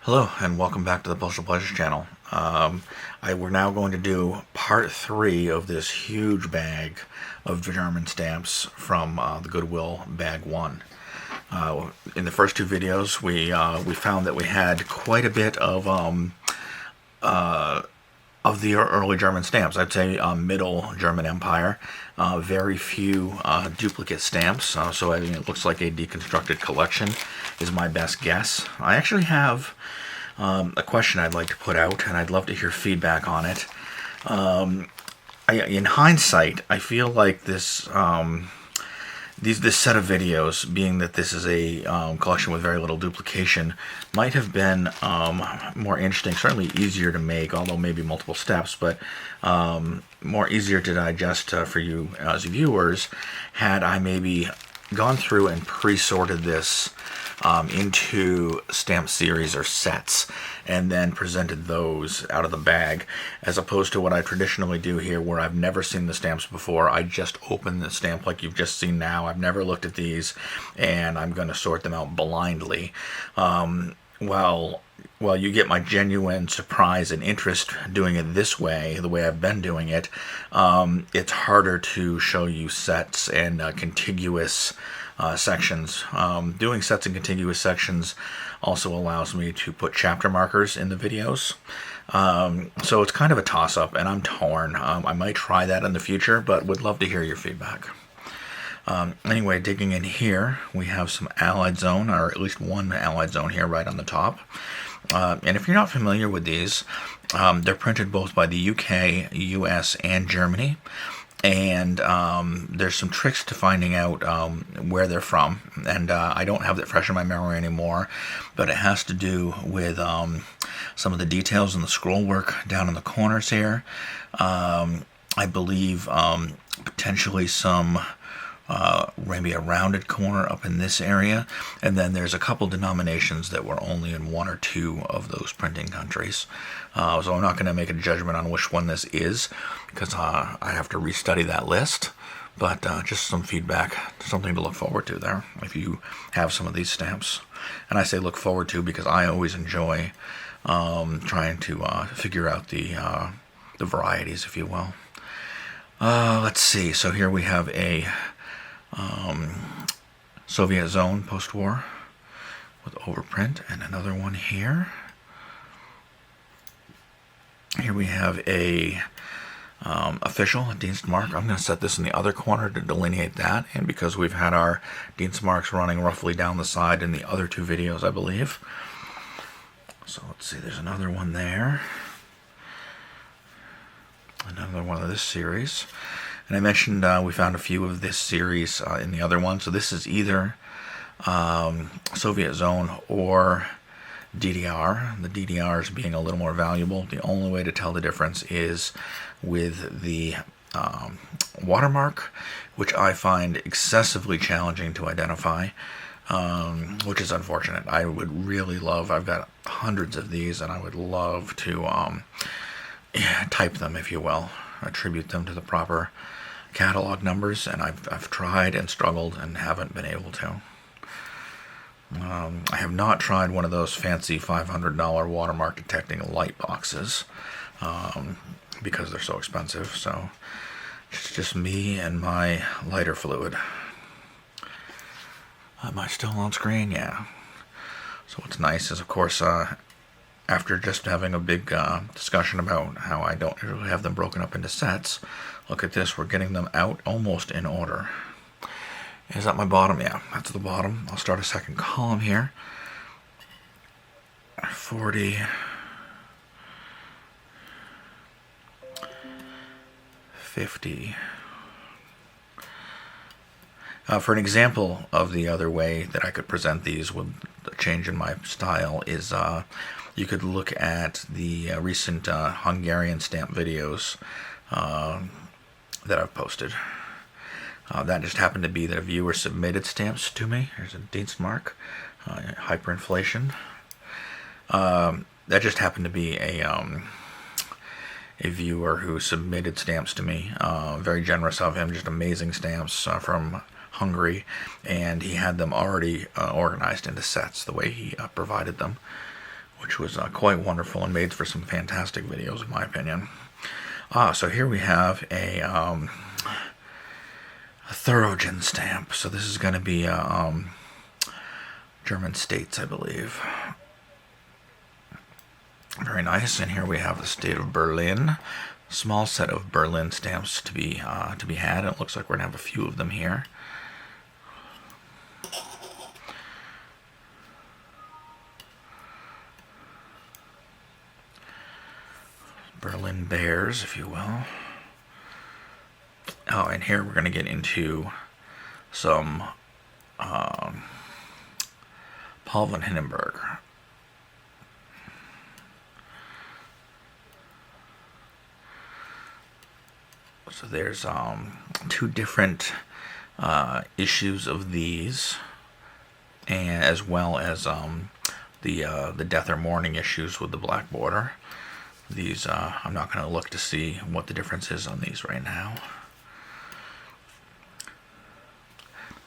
Hello and welcome back to the Postal Pleasures channel. We're now going to do part 3 of this huge bag of German stamps from the Goodwill bag 1. In the first two videos we found that we had quite a bit of the early German stamps. I'd say middle German Empire. Very few duplicate stamps, so I mean, it looks like a deconstructed collection is my best guess. I actually have a question I'd like to put out, and I'd love to hear feedback on it. In hindsight, I feel like this set of videos, being that this is a collection with very little duplication, might have been more interesting, certainly easier to make, although maybe multiple steps, but more easier to digest for you as viewers, had I maybe gone through and pre-sorted this into stamp series or sets and then presented those out of the bag, as opposed to what I traditionally do here, where I've never seen the stamps before. I just open the stamp like you've just seen now. I've never looked at these, and I'm going to sort them out blindly. Well, you get my genuine surprise and interest doing it this way, the way I've been doing it. It's harder to show you sets and contiguous sections. Doing sets and contiguous sections also allows me to put chapter markers in the videos. So it's kind of a toss-up, and I'm torn. I might try that in the future, but would love to hear your feedback. Anyway, digging in here, we have some Allied Zone, or at least one Allied Zone here right on the top. And if you're not familiar with these, they're printed both by the UK, US, and Germany. And there's some tricks to finding out where they're from. And I don't have that fresh in my memory anymore, but it has to do with some of the details in the scroll work down in the corners here. I believe potentially some maybe a rounded corner up in this area, and then there's a couple denominations that were only in one or two of those printing countries. So I'm not going to make a judgment on which one this is, because I have to restudy that list, but just some feedback, something to look forward to there if you have some of these stamps. And I say look forward to because I always enjoy trying to figure out the varieties, if you will. Let's see, so here we have a Soviet zone post-war with overprint, and another one here. Here we have a official Dienstmark. I'm going to set this in the other corner to delineate that, and because we've had our Dienstmarks running roughly down the side in the other two videos, I believe. So let's see, there's another one there. Another one of this series. And I mentioned we found a few of this series in the other one. So this is either Soviet zone or DDR. The DDRs being a little more valuable. The only way to tell the difference is with the watermark, which I find excessively challenging to identify, which is unfortunate. I would really love, I've got hundreds of these, and I would love to type them, if you will, attribute them to the proper catalog numbers, and I've tried and struggled and haven't been able to. I have not tried one of those fancy $500 watermark detecting light boxes because they're so expensive, so it's just me and my lighter fluid. Am I still on screen? Yeah. So what's nice is, of course, after just having a big discussion about how I don't really have them broken up into sets, look at this, we're getting them out almost in order. Is that my bottom? Yeah, that's the bottom. I'll start a second column here. 40. 50. For an example of the other way that I could present these with a change in my style is you could look at the recent Hungarian stamp videos that I've posted. That just happened to be that a viewer submitted stamps to me. Here's a Dienstmark, hyperinflation. That just happened to be a viewer who submitted stamps to me. Very generous of him, just amazing stamps from Hungary, and he had them already organized into sets the way he provided them, which was quite wonderful and made for some fantastic videos, in my opinion. So here we have a Thoroughgen stamp. So this is going to be German states, I believe. Very nice. And here we have the state of Berlin. Small set of Berlin stamps to be had. It looks like we're gonna have a few of them here. Berlin Bears, if you will. Oh, and here we're gonna get into some Paul von Hindenburg. So there's two different issues of these, and as well as the death or mourning issues with the black border. These I'm not going to look to see what the difference is on these right now.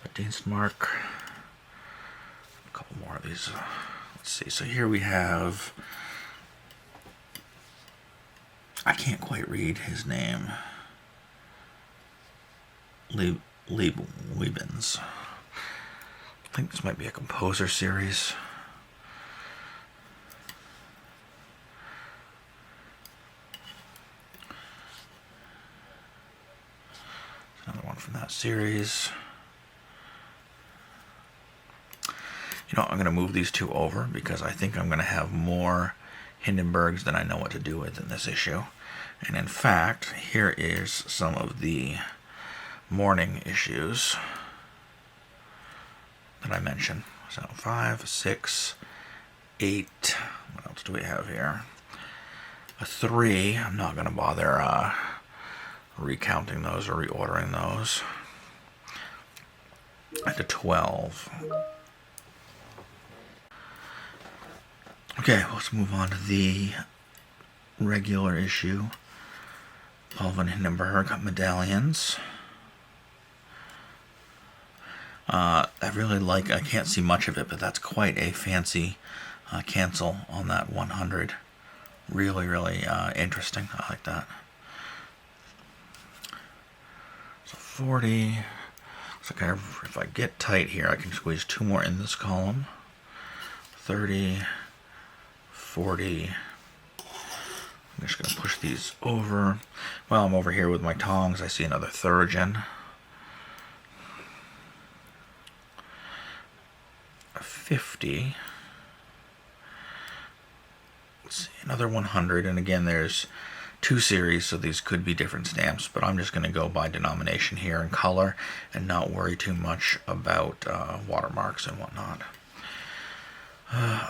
The Dienstmark. A couple more of these. Let's see. So here we have. I can't quite read his name. Liebens. I think this might be a composer series. Another one from that series. You know, I'm going to move these two over because I think I'm going to have more Hindenburgs than I know what to do with in this issue. And in fact, here is some of the mourning issues that I mentioned. So 5, 6, 8. What else do we have here? A 3. I'm not going to bother recounting those or reordering those. And a 12. Okay, let's move on to the regular issue. Paul von Hindenburg medallions. I really like, I can't see much of it, but that's quite a fancy cancel on that 100. Really, really interesting. I like that. So 40. So if I get tight here, I can squeeze 2 more in this column. 30, 40. I'm just going to push these over. While I'm over here with my tongs, I see another Thoroughgen. 50. Let's see, another 100, and again there's 2 series, so these could be different stamps, but I'm just going to go by denomination here and color and not worry too much about watermarks and whatnot.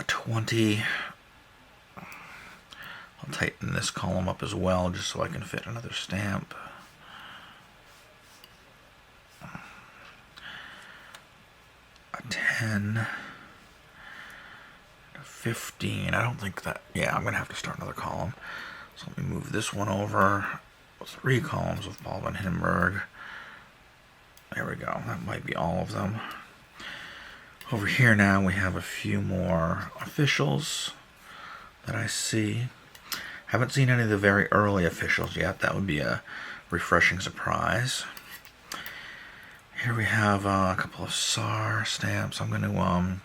20. I'll tighten this column up as well just so I can fit another stamp. 10. 15. I don't think that. Yeah, I'm going to have to start another column. So let me move this one over. 3 columns of Paul von Hindenburg. There we go. That might be all of them. Over here now we have a few more officials that I see. Haven't seen any of the very early officials yet. That would be a refreshing surprise. Here we have a couple of SAR stamps. I'm going to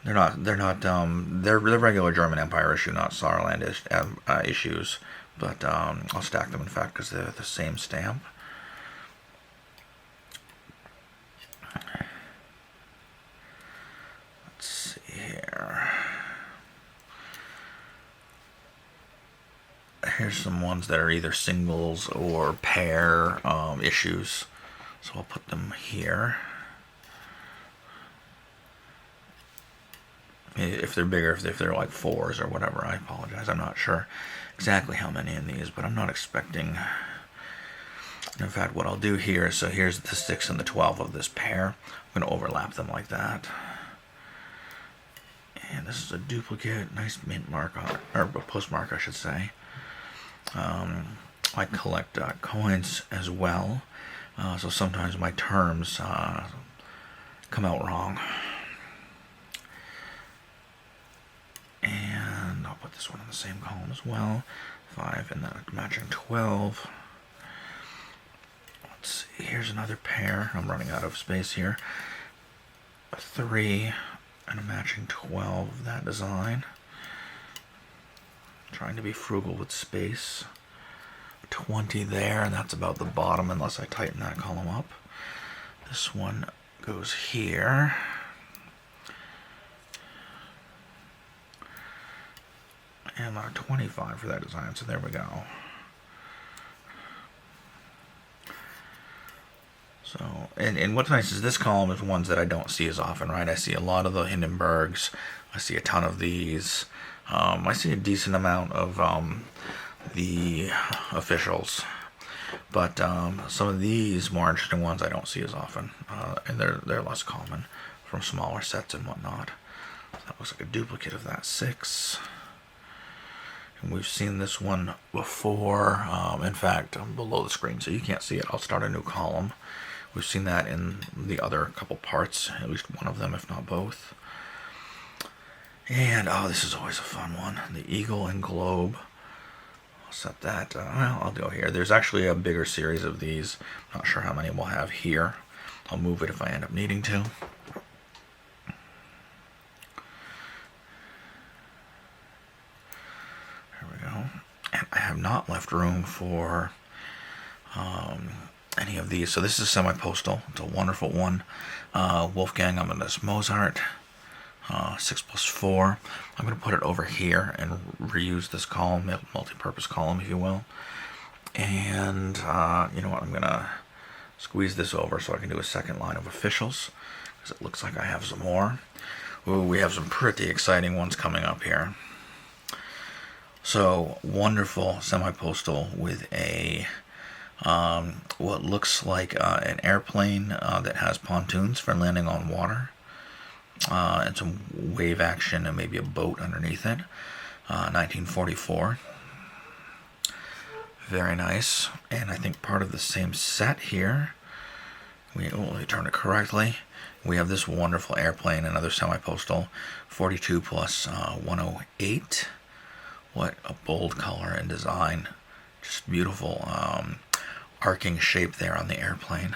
they're regular German Empire issue, not Saarland issues, but I'll stack them in fact because they're the same stamp. Let's see here. Here's some ones that are either singles or pair issues, so I'll put them here. If they're bigger, if they're like 4s or whatever, I apologize. I'm not sure exactly how many in these, but I'm not expecting. In fact, what I'll do here, so here's the 6 and the 12 of this pair. I'm going to overlap them like that. And this is a duplicate, nice mint mark, or a postmark, I should say. I collect coins as well, so sometimes my terms come out wrong. this one in the same column as well. 5 and then a matching 12. Let's see, here's another pair. I'm running out of space here. A 3 and a matching 12 of that design. Trying to be frugal with space. 20 there, and that's about the bottom unless I tighten that column up. This one goes here. And 25 for that design, so there we go. So, and what's nice is this column is ones that I don't see as often, right? I see a lot of the Hindenburgs. I see a ton of these. I see a decent amount of the officials. But some of these more interesting ones I don't see as often. And they're less common from smaller sets and whatnot. So that looks like a duplicate of that 6. And we've seen this one before. In fact, I'm below the screen, so you can't see it. I'll start a new column. We've seen that in the other couple parts, at least one of them, if not both. And, oh, this is always a fun one. The eagle and globe. I'll set that, well, I'll go here. There's actually a bigger series of these. Not sure how many we'll have here. I'll move it if I end up needing to. And I have not left room for any of these. So this is semi-postal. It's a wonderful one. Wolfgang Amadeus Mozart, 6+4. I'm going to put it over here and reuse this column, multi-purpose column, if you will. And you know what? I'm going to squeeze this over so I can do a second line of officials, because it looks like I have some more. Ooh, we have some pretty exciting ones coming up here. So, wonderful semi-postal with a what looks like an airplane that has pontoons for landing on water, and some wave action and maybe a boat underneath it. 1944. Very nice. And I think part of the same set here. Let me turn it correctly. We have this wonderful airplane, another semi-postal, 42 plus 108. What a bold color and design. Just beautiful arcing shape there on the airplane.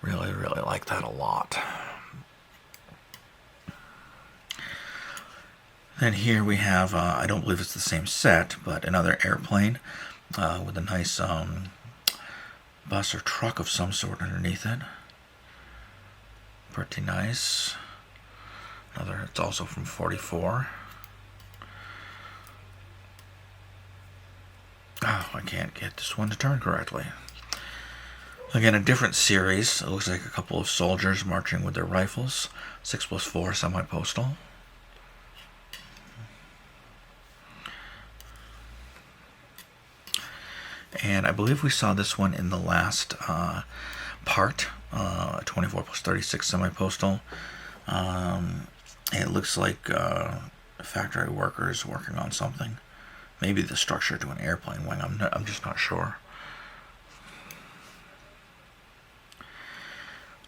Really, really like that a lot. Then here we have, I don't believe it's the same set, but another airplane with a nice bus or truck of some sort underneath it. Pretty nice. Another, it's also from 44. Oh, I can't get this one to turn correctly. Again, a different series. It looks like a couple of soldiers marching with their rifles. 6+4 semi-postal. And I believe we saw this one in the last part, 24 plus 36 semi-postal. It looks like factory workers working on something. Maybe the structure to an airplane wing. I'm just not sure.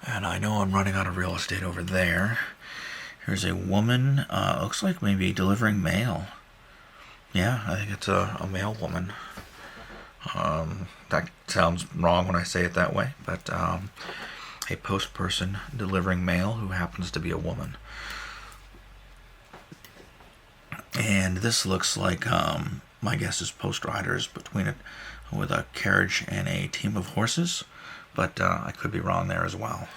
And I know I'm running out of real estate over there. Here's a woman. Looks like maybe delivering mail. Yeah, I think it's a mail woman. That sounds wrong when I say it that way, but a post person delivering mail who happens to be a woman. And this looks like, my guess is post riders between it with a carriage and a team of horses, but I could be wrong there as well.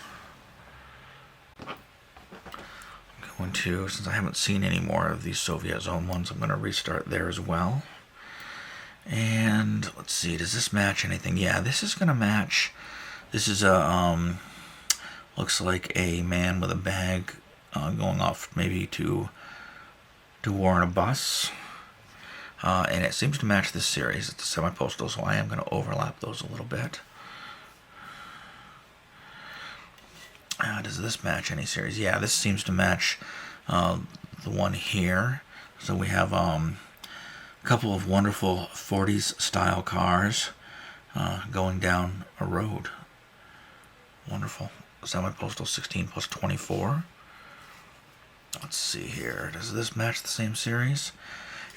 I'm going to, since I haven't seen any more of these Soviet zone ones, I'm going to restart there as well. And let's see, does this match anything? Yeah, this is going to match. This is a, looks like a man with a bag going off maybe to war on a bus. And it seems to match this series. It's a semi-postal, so I am going to overlap those a little bit. Does this match any series? Yeah, this seems to match the one here. So we have a couple of wonderful 40s style cars going down a road. Wonderful. Semi-postal 16 plus 24. Let's see here. Does this match the same series?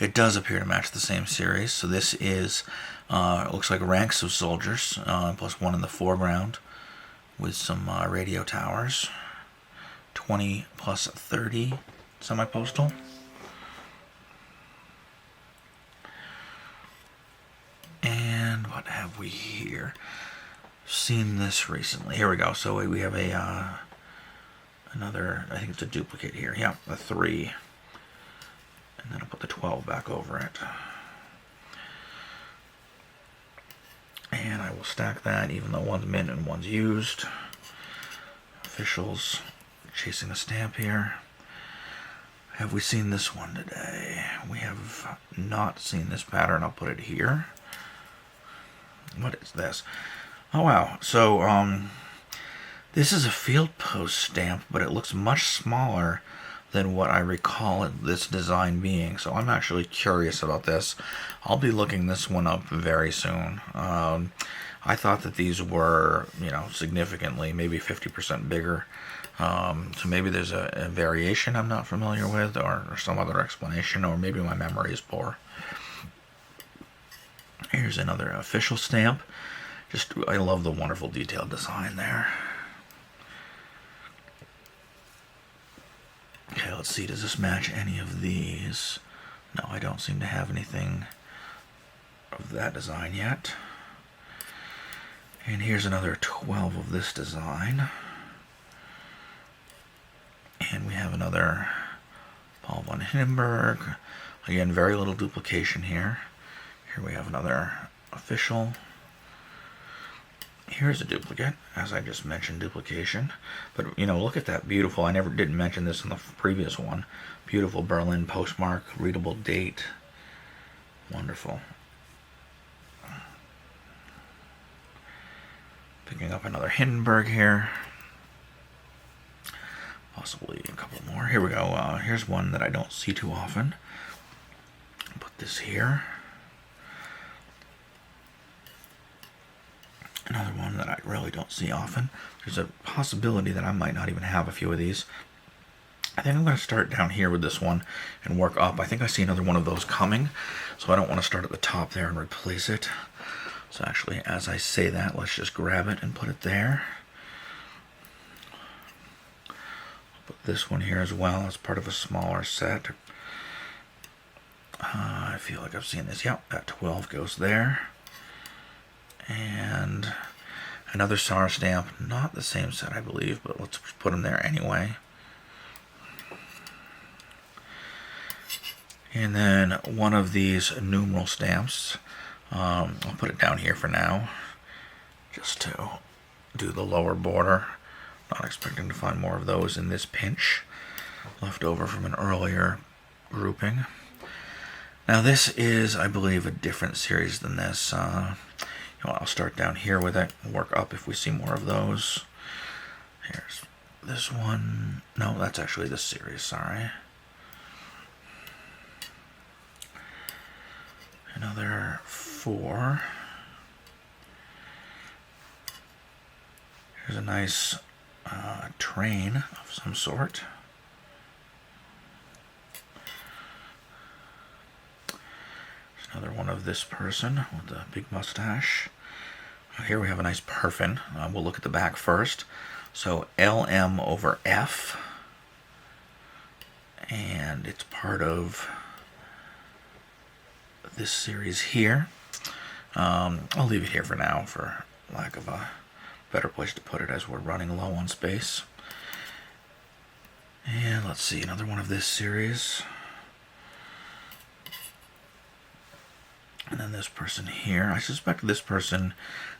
It does appear to match the same series. So this is, it looks like ranks of soldiers, plus one in the foreground with some radio towers. 20 plus 30 semi-postal. And what have we here? Seen this recently. Here we go. So we have a another, I think it's a duplicate here. Yeah, a 3. And then I'll put the 12 back over it. And I will stack that, even though one's mint and one's used. Officials chasing a stamp here. Have we seen this one today? We have not seen this pattern. I'll put it here. What is this? Oh wow. So this is a field post stamp, but it looks much smaller than what I recall this design being. So I'm actually curious about this. I'll be looking this one up very soon. I thought that these were, significantly, maybe 50% bigger. So maybe there's a variation I'm not familiar with, or some other explanation, or maybe my memory is poor. Here's another official stamp. I love the wonderful detailed design there. Okay, let's see, does this match any of these? No, I don't seem to have anything of that design yet. And here's another 12 of this design. And we have another Paul von Hindenburg. Again, very little duplication here. Here we have another official. Here's a duplicate, as I just mentioned, duplication. But, look at that beautiful, I didn't mention this in the previous one. Beautiful Berlin postmark, readable date. Wonderful. Picking up another Hindenburg here. Possibly a couple more. Here we go. Here's one that I don't see too often. Put this here. Another one that I really don't see often. There's a possibility that I might not even have a few of these. I think I'm going to start down here with this one and work up. I think I see another one of those coming, so I don't want to start at the top there and replace it. So actually, as I say that, let's just grab it and put it there. I'll put this one here as well as part of a smaller set. I feel like I've seen this. Yep, that 12 goes there. And another SAR stamp, not the same set I believe, but let's put them there anyway. And then one of these numeral stamps, I'll put it down here for now, just to do the lower border. Not expecting to find more of those in this pinch, left over from an earlier grouping. Now this is, I believe, a different series than this. I'll start down here with it and work up if we see more of those. Here's this one. No, that's actually this series, sorry. Another 4. Here's a nice train of some sort. Another one of this person with the big mustache. Here we have a nice perfin. We'll look at the back first. So LM over F. And it's part of this series here. I'll leave it here for now for lack of a better place to put it as we're running low on space. And let's see, another one of this series. And then this person here. I suspect this person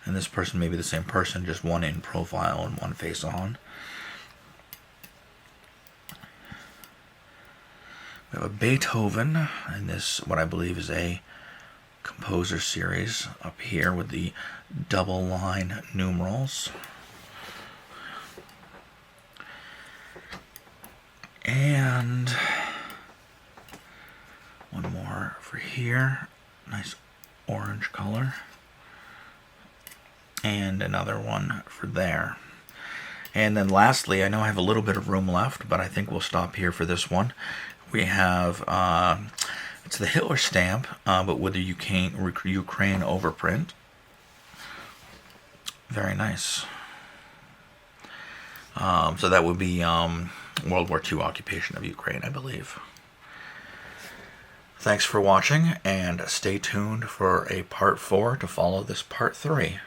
and this person may be the same person, just one in profile and one face on. We have a Beethoven, and this, what I believe is a composer series up here with the double line numerals. And one more for here. Nice orange color. And another one for there. And then lastly, I know I have a little bit of room left, but I think we'll stop here for this one. We have It's the Hitler stamp, but with the Ukraine overprint. Very nice. So that would be World War II occupation of Ukraine, I believe. Thanks for watching, and stay tuned for a part 4 to follow this part 3.